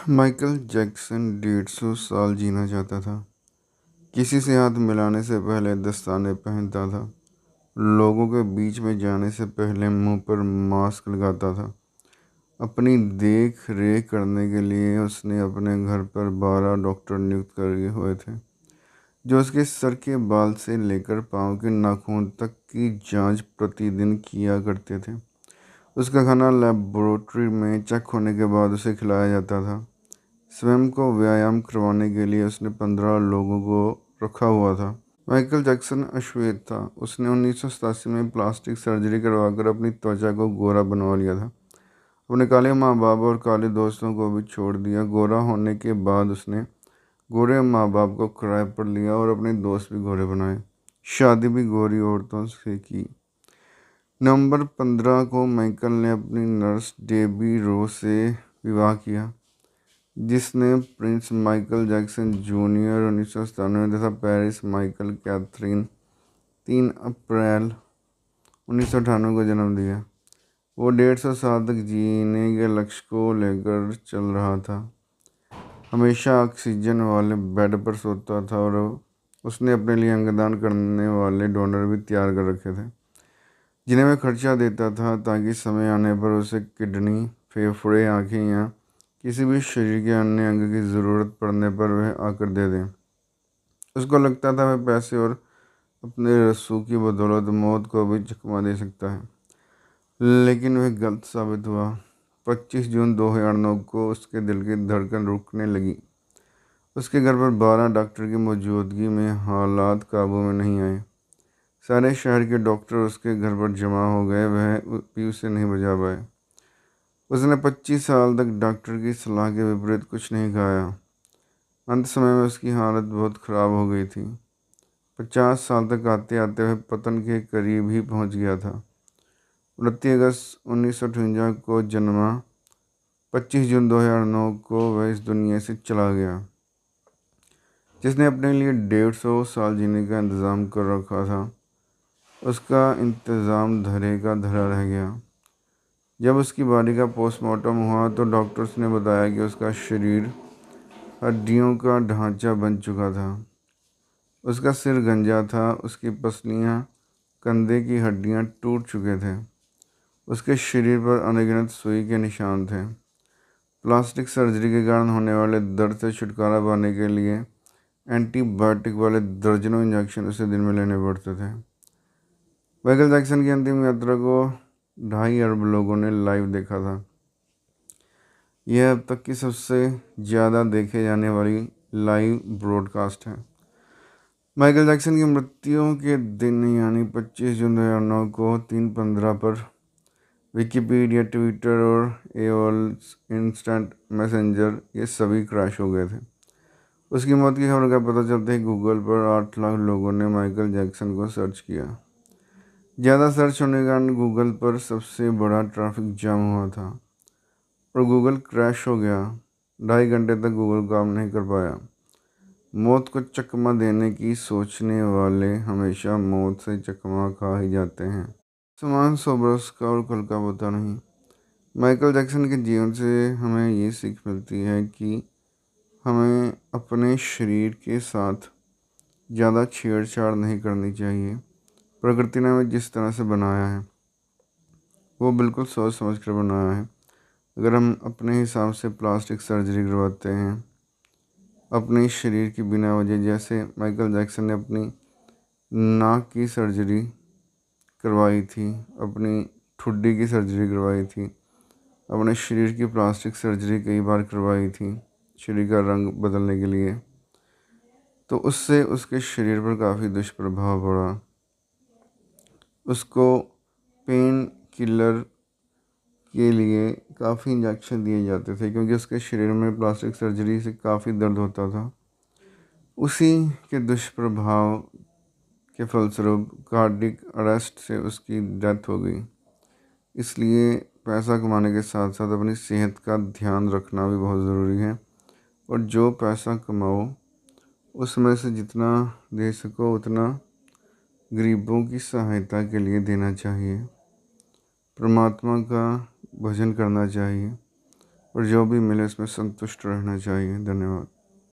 Michael Jackson 150 साल जीना चाहता था। किसी से हाथ मिलाने से पहले दस्ताने पहनता था। लोगों के बीच में जाने से पहले मुंह पर मास्क लगाता था। अपनी देख रेख करने के लिए उसने अपने घर पर 12 डॉक्टर नियुक्त करे हुए थे, जो उसके सर के बाल से लेकर पाँव के नाखून तक की जांच प्रतिदिन किया करते थे। उसका खाना लेबोरेटरी में चेक होने के बाद उसे खिलाया जाता था। स्वयं को व्यायाम करवाने के लिए उसने 15 लोगों को रखा हुआ था। माइकल जैक्सन अश्वेत था। उसने 1987 में प्लास्टिक सर्जरी करवाकर अपनी त्वचा को गोरा बनवा लिया था। अपने काले माँ बाप और काले दोस्तों को भी छोड़ दिया। गोरा होने के बाद उसने गोरे माँ बाप को किराए पर लिया और अपने दोस्त भी गोरे बनाए। शादी भी गोरी औरतों से की। नवंबर 15 को माइकल ने अपनी नर्स डेबी रो से विवाह किया, जिसने प्रिंस माइकल जैक्सन जूनियर 1997 तथा पेरिस माइकल कैथरीन 3 अप्रैल 1998 को जन्म दिया। वो 150 साल तक जीने के लक्ष्य को लेकर चल रहा था। हमेशा ऑक्सीजन वाले बेड पर सोता था और उसने अपने लिए अंगदान करने वाले डोनर भी तैयार कर रखे थे, जिन्हें वह खर्चा देता था ताकि समय आने पर उसे किडनी, फेफड़े, आँखें या किसी भी शरीर के अन्य अंग की ज़रूरत पड़ने पर वह आकर दे दें। उसको लगता था वह पैसे और अपने रस्सू की बदौलत मौत को भी चकमा दे सकता है, लेकिन वह गलत साबित हुआ। 25 जून 2009 को उसके दिल की धड़कन रुकने लगी। उसके घर पर 12 डॉक्टर की मौजूदगी में हालात काबू में नहीं आए। सारे शहर के डॉक्टर उसके घर पर जमा हो गए, वह भी उसे नहीं बचा पाए। उसने 25 साल तक डॉक्टर की सलाह के विपरीत कुछ नहीं खाया। अंत समय में उसकी हालत बहुत ख़राब हो गई थी। 50 साल तक आते आते वह पतन के करीब ही पहुंच गया था। 29 अगस्त 1958 को जन्मा, 25 जून 2009 को वह इस दुनिया से चला गया, जिसने अपने लिए 150 साल जीने का इंतज़ाम कर रखा था। उसका इंतज़ाम धरे का धरा रह गया। जब उसकी बॉडी का पोस्टमार्टम हुआ तो डॉक्टर्स ने बताया कि उसका शरीर हड्डियों का ढांचा बन चुका था। उसका सिर गंजा था, उसकी पसलियाँ, कंधे की हड्डियाँ टूट चुके थे। उसके शरीर पर अनगिनत सुई के निशान थे। प्लास्टिक सर्जरी के कारण होने वाले दर्द से छुटकारा पाने के लिए एंटीबायोटिक वाले दर्जनों इंजेक्शन उसे दिन में लेने पड़ते थे। माइकल जैक्सन की अंतिम यात्रा को 2.5 अरब लोगों ने लाइव देखा था। यह अब तक की सबसे ज़्यादा देखे जाने वाली लाइव ब्रॉडकास्ट है। माइकल जैक्सन की मृत्यु के दिन यानी 25 जून 2009 को 3:15 पर विकिपीडिया, ट्विटर और एओल इंस्टेंट मैसेंजर ये सभी क्रैश हो गए थे। उसकी मौत की खबर का पता चलते ही गूगल पर 8 लाख लोगों ने माइकल जैक्सन को सर्च किया। ज़्यादा सर्च होने के कारण गूगल पर सबसे बड़ा ट्रैफिक जाम हुआ था और गूगल क्रैश हो गया। 2.5 घंटे तक गूगल काम नहीं कर पाया। मौत को चकमा देने की सोचने वाले हमेशा मौत से चकमा खा ही जाते हैं। समान सौ बरस का और कल का पता नहीं। माइकल जैक्सन के जीवन से हमें ये सीख मिलती है कि हमें अपने शरीर के साथ ज़्यादा छेड़छाड़ नहीं करनी चाहिए। प्रकृति ने हमें जिस तरह से बनाया है वो बिल्कुल सोच समझ कर बनाया है। अगर हम अपने हिसाब से प्लास्टिक सर्जरी करवाते हैं अपने शरीर की बिना वजह, जैसे माइकल जैक्सन ने अपनी नाक की सर्जरी करवाई थी, अपनी ठुड्डी की सर्जरी करवाई थी, अपने शरीर की प्लास्टिक सर्जरी कई बार करवाई थी शरीर का रंग बदलने के लिए, तो उससे उसके शरीर पर काफ़ी दुष्प्रभाव पड़ा। उसको पेन किलर के लिए काफ़ी इंजेक्शन दिए जाते थे क्योंकि उसके शरीर में प्लास्टिक सर्जरी से काफ़ी दर्द होता था। उसी के दुष्प्रभाव के फलस्वरूप कार्डिक अरेस्ट से उसकी डेथ हो गई। इसलिए पैसा कमाने के साथ साथ अपनी सेहत का ध्यान रखना भी बहुत ज़रूरी है और जो पैसा कमाओ उसमें से जितना दे सको उतना गरीबों की सहायता के लिए देना चाहिए। परमात्मा का भजन करना चाहिए। और जो भी मिले उसमें संतुष्ट रहना चाहिए। धन्यवाद।